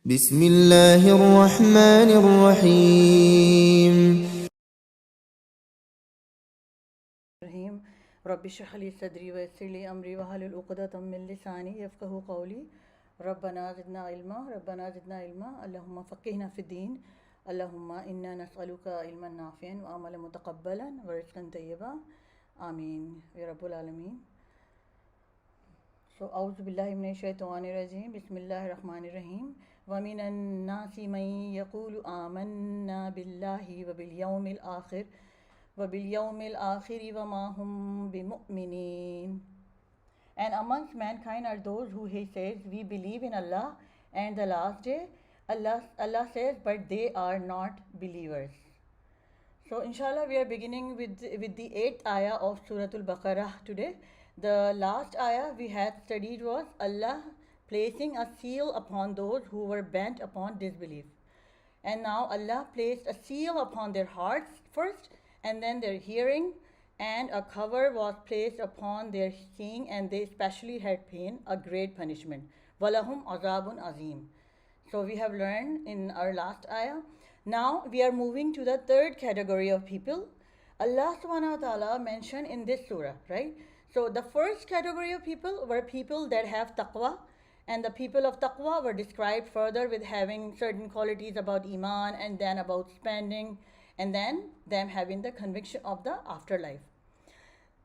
بسم الله الرحمن الرحيم रहीम rabbi इश्रह ली सदरी व यस्सिर ली अमरी वहलुल उक़दतम मिन लिसानी यफ़क़हू क़ौली रब्बना ज़िदना इल्मा अल्लाहुम्मा फ़क़्हिना फ़िद्दीन अल्लाहुम्मा इन्ना नस्अलुका इल्मन नाफ़िअन व अमलन मुतक़ब्बलन व रिज़्क़न तय्यबा आमीन या रब्बुल आलमीन. So औज़ु बिल्लाहि मिनश शैतानिर रजीम बिस्मिल्लाहिर रहमानिर रहीम व मिनन नासि मन यक़ूलु आमन्ना बिल्लाहि व बिल यौमिल आखिर وَبِالْيَوْمِ الْآخِرِ وَمَا هُمْ بِمُؤْمِنِينَ. And amongst mankind are those who he says, we believe in Allah and the last day. Allah says, but they are not believers. So inshallah we are beginning with the 8th ayah of Surah Al-Baqarah today. The last ayah we had studied was Allah placing a seal upon those who were bent upon disbelief. And now Allah placed a seal upon their hearts first, and then their hearing, and a cover was placed upon their seeing, and they especially had pain, a great punishment. Walahum azabun azim. So we have learned in our last ayah. Now we are moving to the third category of people. Allah subhanahu wa ta'ala mentioned in this surah, right? So the first category of people were people that have taqwa, and the people of taqwa were described further with having certain qualities about iman, and then about spending, and then them having the conviction of the afterlife.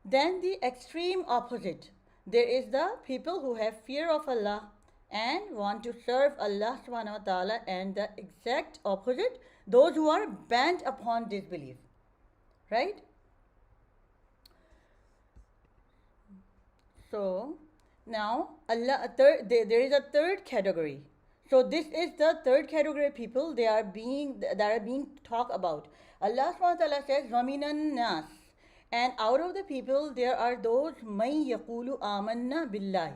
Then the extreme opposite, there is the people who have fear of Allah and want to serve Allah subhanahu wa ta'ala, and the exact opposite, those who are bent upon disbelief, right? So now there is a third category. So this is the third category of people that are being talked about. Allah subhanahu wa ta'ala says, وَمِنَ nas, and out of the people there are those مَن يَقُولُ آمَنَّا بِاللَّهِ,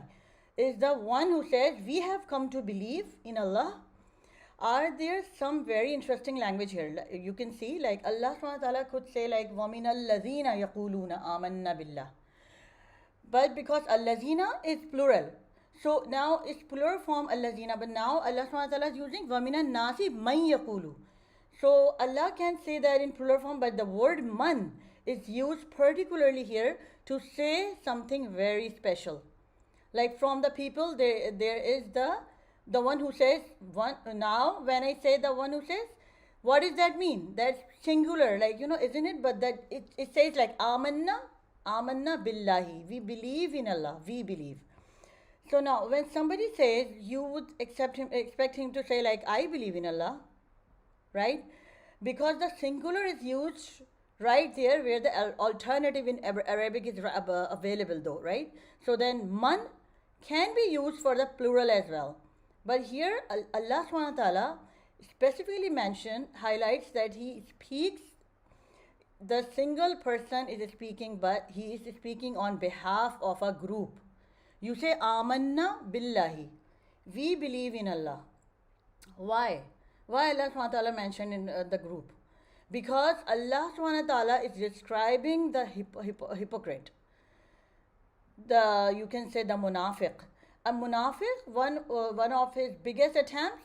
is the one who says, we have come to believe in Allah. Are there some very interesting language here? You can see like Allah subhanahu wa ta'ala could say like وَمِنَ الَّذِينَ يَقُولُونَ آمَنَّا بِاللَّهِ. But because allazina is plural, so now it's plural form allazina, but now Allah subhanahu wa ta'ala is using وَمِنَ nasi man yaqulu. So Allah can say that in plural form, but the word man is used particularly here to say something very special. Like from the people, there is the one who says one. Now when I say the one who says, what does that mean? That's singular, like isn't it? But that it says like amanna billahi, we believe in Allah, we believe. So now when somebody says, you would expect him to say like, I believe in Allah, right? Because the singular is used right there where the alternative in Arabic is available though, right? So then man can be used for the plural as well. But here Allah subhanahu wa ta'ala specifically highlights that he speaks, the single person is speaking, but he is speaking on behalf of a group. You say amanna billahi, we believe in Allah. Why Allah subhanahu wa ta'ala mentioned in the group? Because Allah subhanahu wa ta'ala is describing the hypocrite, you can say the munafiq. A munafiq, one of his biggest attempts,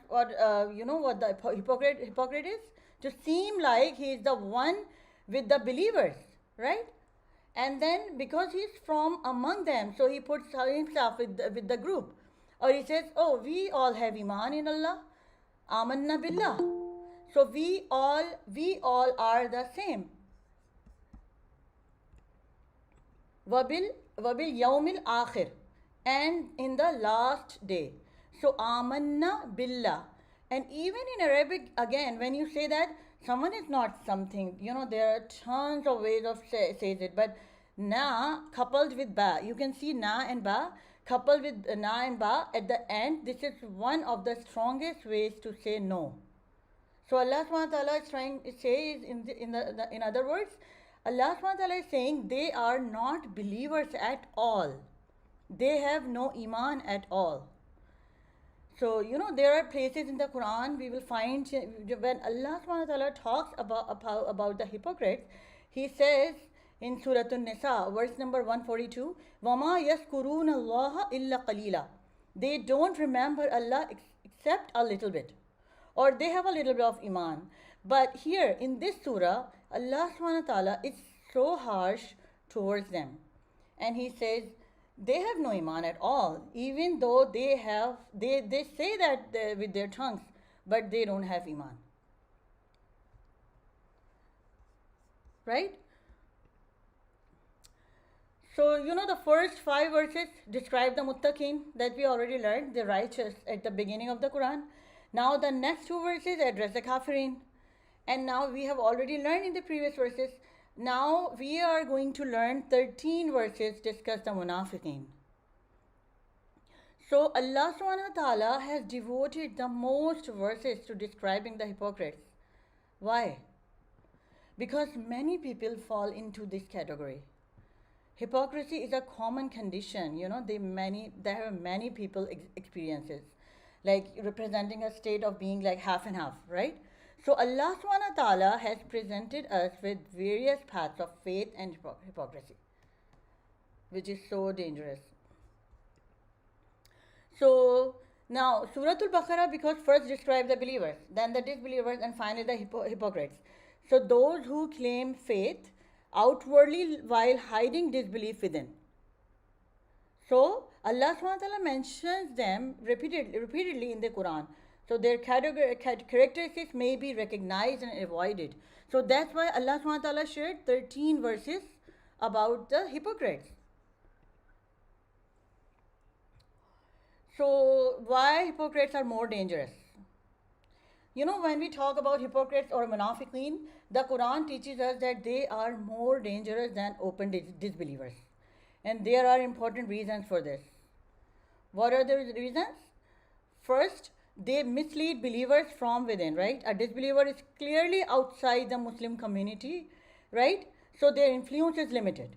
what the hypocrite is, to seem like he is the one with the believers, right? And then because he's from among them, so he puts himself with the group. Or he says, oh, we all have iman in Allah, amanna billah. So we all are the same. Wabil yawmil akhir, and in the last day. So amanna billah. And even in Arabic, again, when you say that someone is not something, there are tons of ways of says it, but na coupled with ba, you can see na and ba coupled with na and ba at the end. This is one of the strongest ways to say no. So Allah subhanahu wa ta'ala is trying to say, in other words, Allah subhanahu wa ta'ala is saying they are not believers at all. They have no iman at all. So, there are places in the Quran we will find when Allah subhanahu wa ta'ala talks about the hypocrites, he says in Surah An-Nisa, verse number 142, وَمَا يَذْكُرُونَ اللَّهَ إِلَّا قَلِيلًا. They don't remember Allah accept a little bit, or they have a little bit of iman. But here in this surah, Allah subhanahu wa ta'ala is so harsh towards them. And He says they have no iman at all, even though they say that with their tongues, but they don't have iman. Right? So, the first 5 verses describe the muttaqin that we already learned, the righteous at the beginning of the Quran. Now, the next 2 verses address the kafirin. And now we have already learned in the previous verses. Now, we are going to learn 13 verses discuss the munafiqin. So, Allah subhanahu wa ta'ala has devoted the most verses to describing the hypocrites. Why? Because many people fall into this category. Hypocrisy is a common condition, there have many people experiences, like representing a state of being like half and half, right? So Allah subhanahu wa ta'ala has presented us with various paths of faith and hypocrisy, which is so dangerous. So now Surah Al-Baqarah, because first describe the believers, then the disbelievers, and finally the hypocrites. So those who claim faith outwardly while hiding disbelief within. So Allah subhanahu wa ta'ala mentions them repeatedly in the Quran. So their characteristics may be recognized and avoided. So that's why Allah subhanahu wa ta'ala shared 13 verses about the hypocrites. So why hypocrites are more dangerous? When we talk about hypocrites or munafiqeen, the Quran teaches us that they are more dangerous than open disbelievers. And there are important reasons for this. What are the reasons? First, they mislead believers from within, right? A disbeliever is clearly outside the Muslim community, right? So their influence is limited.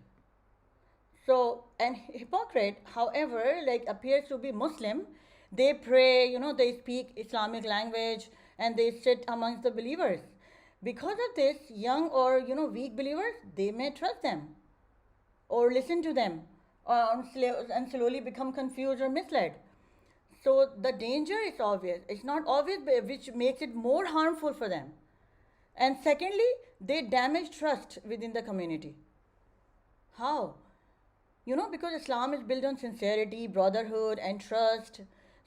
So, an hypocrite, however, appears to be Muslim. They pray, they speak Islamic language, and they sit amongst the believers. Because of this, young or weak believers, they may trust them or listen to them and slowly become confused or misled. So the danger is obvious. It's not obvious, which makes it more harmful for them. And secondly, they damage trust within the community. How? Because Islam is built on sincerity, brotherhood, and trust.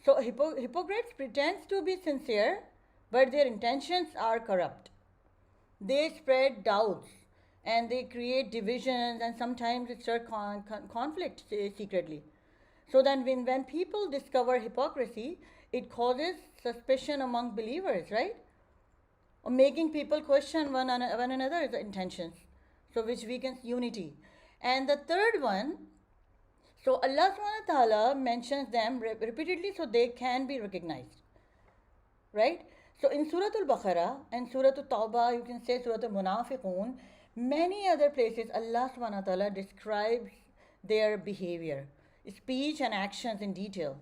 So hypocrites pretend to be sincere, but their intentions are corrupt. They spread doubts and they create divisions, and sometimes it starts conflict secretly. So then when people discover hypocrisy, it causes suspicion among believers, right? Or making people question one another's intentions, so which weakens unity. And the third one, so Allah subhanahu wa ta'ala mentions them repeatedly so they can be recognized, right? So in Surah Al-Baqarah and Surah Al-Tawbah, you can say Surah Al-Munafiqun, many other places Allah subhanahu wa ta'ala describes their behavior, speech and actions in detail.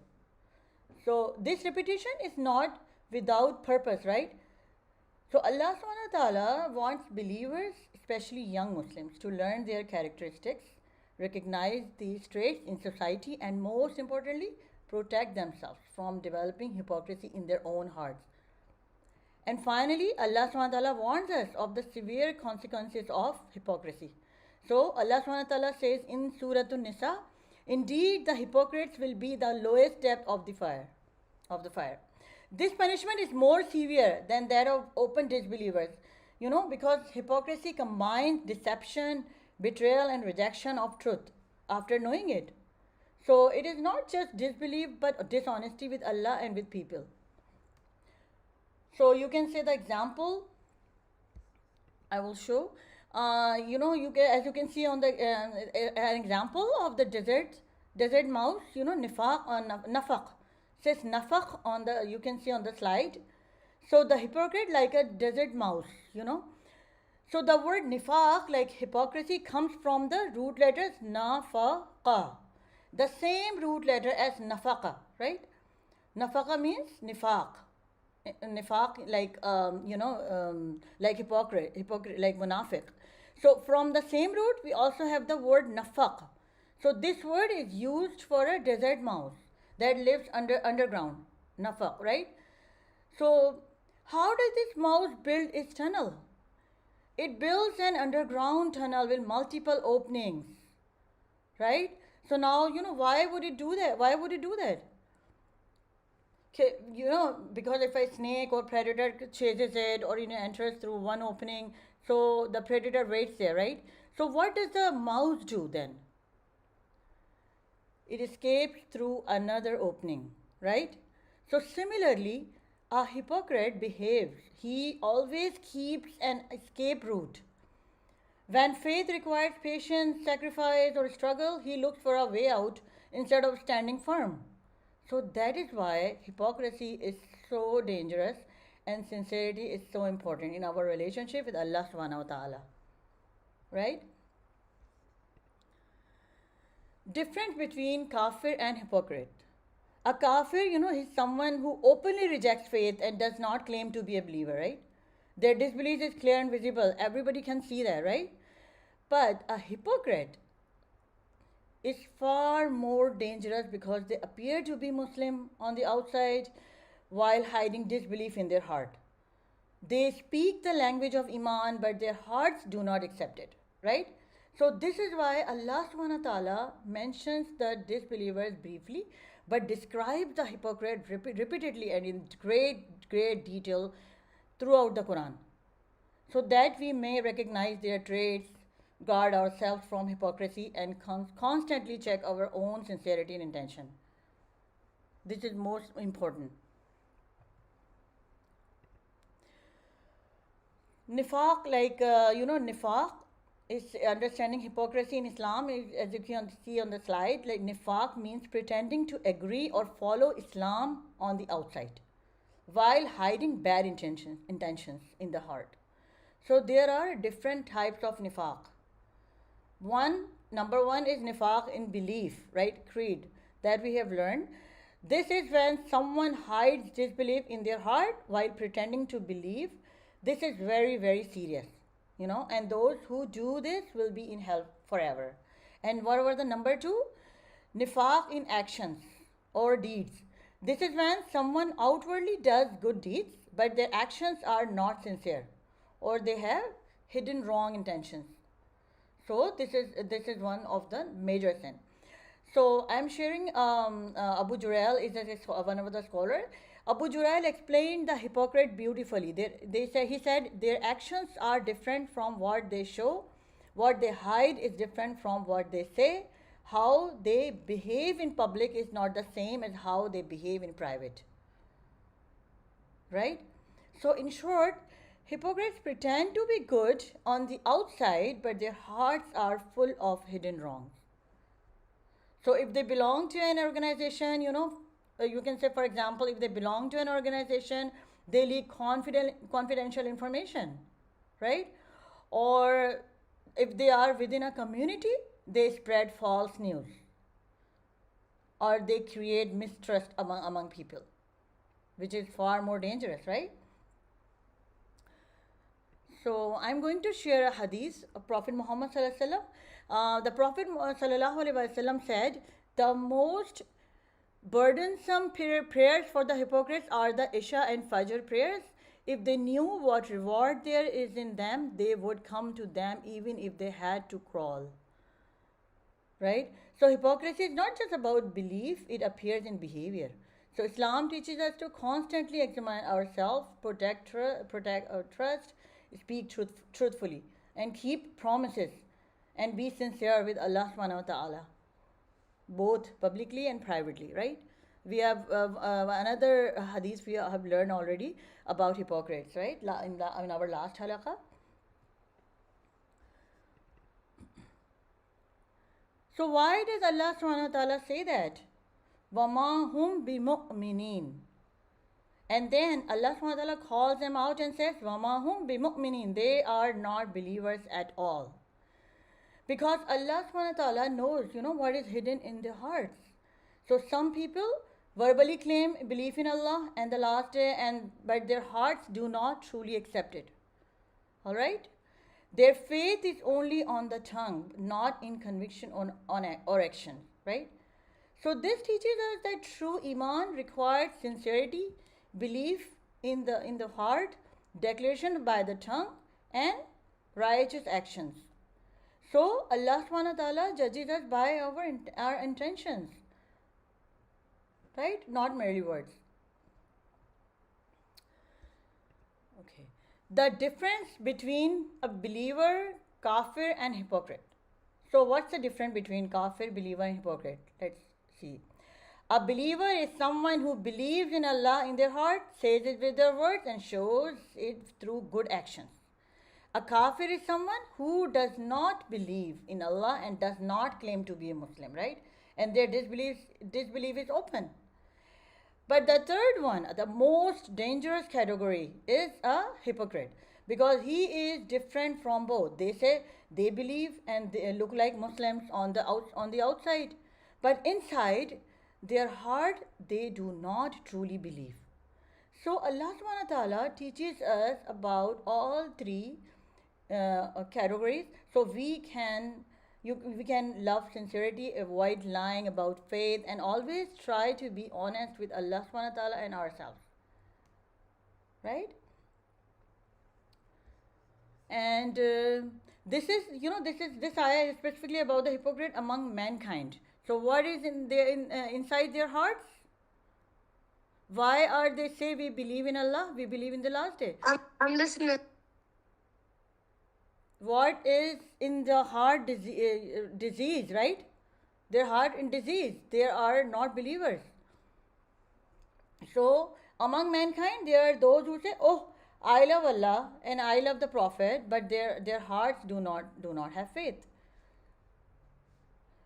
So this repetition is not without purpose, right? So Allah subhanahu wa ta'ala wants believers, especially young Muslims, to learn their characteristics, recognize these traits in society, and most importantly, protect themselves from developing hypocrisy in their own hearts. And finally, Allah subhanahu wa ta'ala warns us of the severe consequences of hypocrisy. So Allah subhanahu wa ta'ala says in Surah An-Nisa, indeed the hypocrites will be the lowest depth of the fire. This punishment is more severe than that of open disbelievers, because hypocrisy combines deception, betrayal, and rejection of truth after knowing it. So it is not just disbelief, but dishonesty with Allah and with people. So you can say the example I will show. As you can see on the an example of the desert mouse. Nifaq or nafaq. Says nafaq on the, you can see on the slide. So the hypocrite like a desert mouse. So the word nifaq, like hypocrisy, comes from the root letters nafaqa, the same root letter as nafaqa, right? Nafaqa means nifaq. Nifaq, like hypocrite, like munafiq. So from the same root, we also have the word nafaq. So this word is used for a desert mouse that lives underground, nafaq, right? So, how does this mouse build its tunnel? It builds an underground tunnel with multiple openings, right? So now, why would it do that? Why would it do that? Because if a snake or predator chases it or enters through one opening, so the predator waits there, right? So what does the mouse do then? It escapes through another opening, right? So similarly, a hypocrite behaves. He always keeps an escape route. When faith requires patience, sacrifice, or struggle, he looks for a way out instead of standing firm. So that is why hypocrisy is so dangerous and sincerity is so important in our relationship with Allah subhanahu wa ta'ala. Right? Difference between kafir and hypocrite. A kafir, is someone who openly rejects faith and does not claim to be a believer, right? Their disbelief is clear and visible. Everybody can see that, right? But a hypocrite is far more dangerous because they appear to be Muslim on the outside while hiding disbelief in their heart. They speak the language of Iman, but their hearts do not accept it, right? So this is why Allah subhanahu wa ta'ala mentions the disbelievers briefly, but describes the hypocrite repeatedly and in great detail throughout the Quran, so that we may recognize their traits, guard ourselves from hypocrisy, and constantly check our own sincerity and intention. This is most important. Nifaq, nifaq is understanding hypocrisy in Islam, is, as you can see on the slide, like nifaq means pretending to agree or follow Islam on the outside while hiding bad intentions in the heart. So there are different types of nifaq. Number one is nifaq in belief, right? Creed, that we have learned. This is when someone hides disbelief in their heart while pretending to believe. This is very, very serious, and those who do this will be in hell forever. And what were the number two? Nifaq in actions or deeds. This is when someone outwardly does good deeds, but their actions are not sincere, or they have hidden wrong intentions. So this is one of the major sin. So I'm sharing Abu Jurail is one of the scholar. Abu Jurail explained the hypocrite beautifully. He said their actions are different from what they show. What they hide is different from what they say. How they behave in public is not the same as how they behave in private. Right? So in short, hypocrites pretend to be good on the outside, but their hearts are full of hidden wrongs. So if they belong to an organization, you can say, for example, if they belong to an organization, they leak confidential information, right? Or if they are within a community, they spread false news, or they create mistrust among people, which is far more dangerous, right? So I'm going to share a hadith of Prophet Muhammad sallallahu alaihi wasallam. The Prophet sallallahu alaihi wasallam said, the most burdensome prayers for the hypocrites are the Isha and Fajr prayers. If they knew what reward there is in them, they would come to them even if they had to crawl. Right? So hypocrisy is not just about belief, it appears in behavior. So Islam teaches us to constantly examine ourselves, protect our trust, speak truthfully, and keep promises, and be sincere with Allah subhanahu wa ta'ala, both publicly and privately, right? We have another hadith we have learned already about hypocrites, right? In our last halaqah. So why does Allah subhanahu wa ta'ala say that? وَمَا هُمْ بِمُؤْمِنِينَ. And then Allah subhanahu wa ta'ala calls them out and says, وَمَا هُمْ بِمُؤْمِنِينَ. They are not believers at all. Because Allah subhanahu wa ta'ala knows, what is hidden in their hearts. So some people verbally claim belief in Allah and the last day, but their hearts do not truly accept it. Alright? Their faith is only on the tongue, not in conviction or action. Right? So this teaches us that true Iman requires sincerity, belief, in the heart, declaration by the tongue, and righteous actions. So Allah subhanahu wa ta'ala judges us by our intentions, right? Not merely words. Okay. The difference between a believer, kafir, and hypocrite. So what's the difference between kafir, believer, and hypocrite? Let's see. A believer is someone who believes in Allah in their heart, says it with their words, and shows it through good actions. A kafir is someone who does not believe in Allah and does not claim to be a Muslim, right? And their disbelief is open. But the third one, the most dangerous category, is a hypocrite, because he is different from both. They say they believe and they look like Muslims on the outside, but inside their heart they do not truly believe. So Allah subhanahu wa ta'ala teaches us about all three categories, so we can love sincerity, avoid lying about faith, and always try to be honest with Allah subhanahu wa ta'ala and ourselves, right? And this ayah is specifically about the hypocrite among mankind. So what is inside their hearts? Why are they say we believe in Allah, we believe in the last day? I'm listening. What is in the heart? Disease, right? Their heart in disease. They are not believers. So among mankind there are those who say, oh, I love Allah and I love the Prophet, but their hearts do not have faith.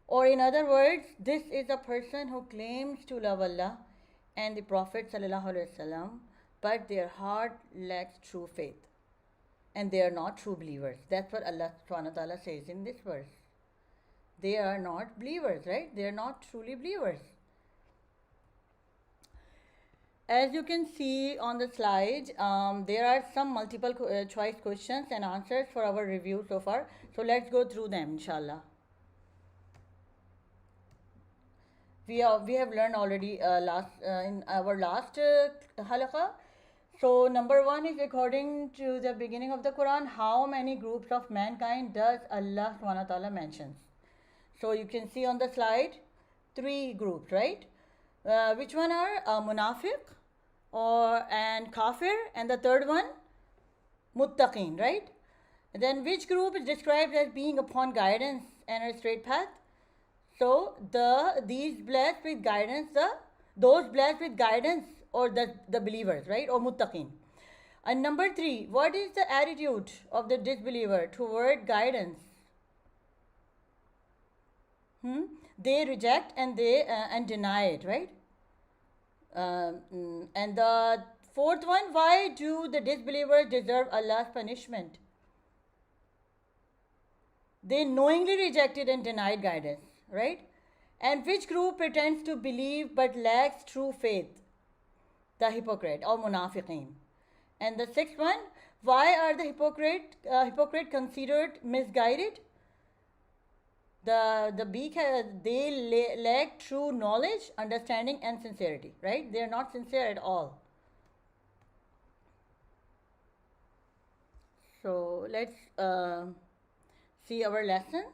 Or in other words, this is a person who claims to love Allah and the Prophet sallallahu alaihi wasallam, but their heart lacks true faith, and they are not true believers. That's what Allah subhanahu wa ta'ala says in this verse. They are not believers, right? They are not truly believers. As you can see on the slide, there are some multiple choice questions and answers for our review so far. So let's go through them, inshallah. We have learned already in our last halaqah. So number one is, according to the beginning of the Quran, how many groups of mankind does Allah subhanahu wa ta'ala mentions? So you can see on the slide 3 groups, right? Which one are munafiq and kafir, and the third one muttaqin, right? And then which group is described as being upon guidance and a straight path? So those blessed with guidance, or the believers, right? Or muttaqin. And number 3, what is the attitude of the disbeliever toward guidance? They reject and deny it, right? And the fourth one, why do the disbelievers deserve Allah's punishment? They knowingly rejected and denied guidance, right? And which group pretends to believe but lacks true faith? The hypocrite or munafiqeen. And the sixth one, why are the hypocrite considered misguided? They lack true knowledge, understanding, and sincerity, right? They are not sincere at all. So let's see our lesson.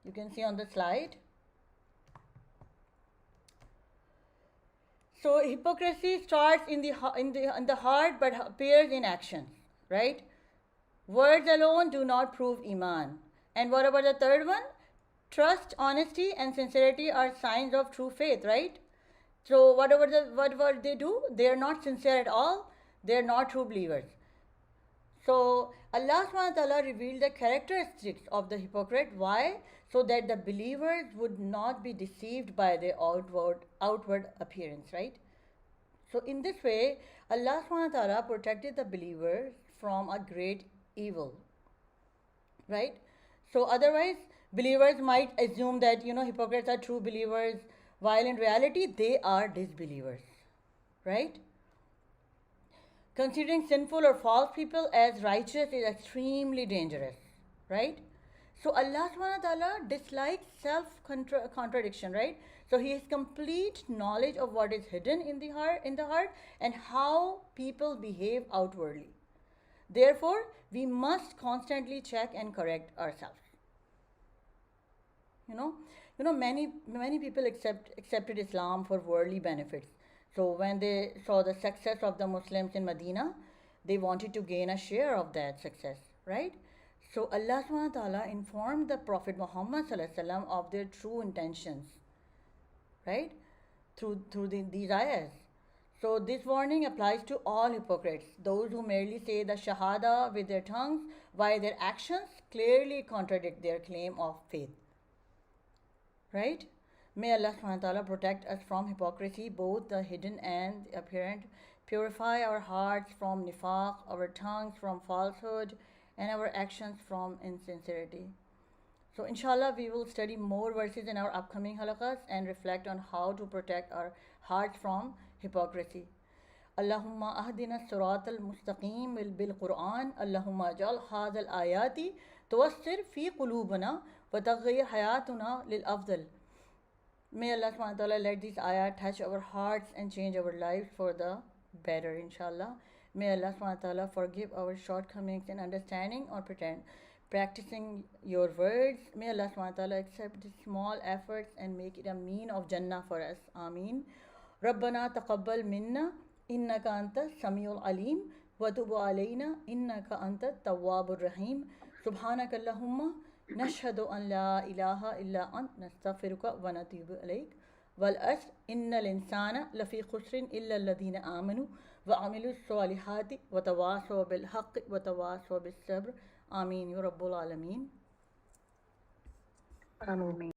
You can see on the slide. So hypocrisy starts in the heart but appears in actions, right? Words alone do not prove iman. And what about the third one? Trust, honesty, and sincerity are signs of true faith, right? So what they do? They are not sincere at all. They are not true believers. So Allah subhanahu wa ta'ala revealed the characteristics of the hypocrite. Why? So that the believers would not be deceived by their outward appearance, right? So in this way, Allah subhanahu wa ta'ala protected the believers from a great evil, right? So otherwise, believers might assume that, hypocrites are true believers, while in reality, they are disbelievers, right? Considering sinful or false people as righteous is extremely dangerous, right? So Allah subhanahu wa ta'ala dislikes self-contradiction, right? So He has complete knowledge of what is hidden in the heart, and how people behave outwardly. Therefore, we must constantly check and correct ourselves. You know, many people accepted Islam for worldly benefits. So when they saw the success of the Muslims in Medina, they wanted to gain a share of that success, right? So Allah subhanahu wa ta'ala informed the Prophet Muhammad sallallahu alaihi wasallam of their true intentions, right? Through these ayahs. So this warning applies to all hypocrites, those who merely say the Shahada with their tongues while their actions clearly contradict their claim of faith. Right? May Allah subhanahu wa ta'ala protect us from hypocrisy, both the hidden and the apparent. Purify our hearts from nifaq, our tongues from falsehood, and our actions from insincerity. So inshallah we will study more verses in our upcoming halaqas and reflect on how to protect our hearts from hypocrisy. Allahumma ahdina surat al-mustaqim bil-Quran. Allahumma ajal hadha al-ayati tuwassir fi qulubana wa taghayyir hayatuna lil-afdal. May Allah subhanahu wa ta'ala let these ayat touch our hearts and change our lives for the better, inshallah. May Allah subhanahu wa ta'ala forgive our shortcomings in understanding or practicing your words. May Allah subhanahu wa ta'ala accept these small efforts and make it a mean of Jannah for us. Ameen. Rabbana taqabbal minna innaka anta samiul alim wa tub alayna innaka anta tawwabur rahim. Subhanaka Allahumma nashhadu an la ilaha illa ant nastaghfiruka wa natubu ilayk. Wal asr innal insana lafi khusrin illa alladhina amanu wa amilu salihati wa tawasaw bil haqqi wa tawasaw bis sabr. Ameen ya Rabbul Alameen. Ameen.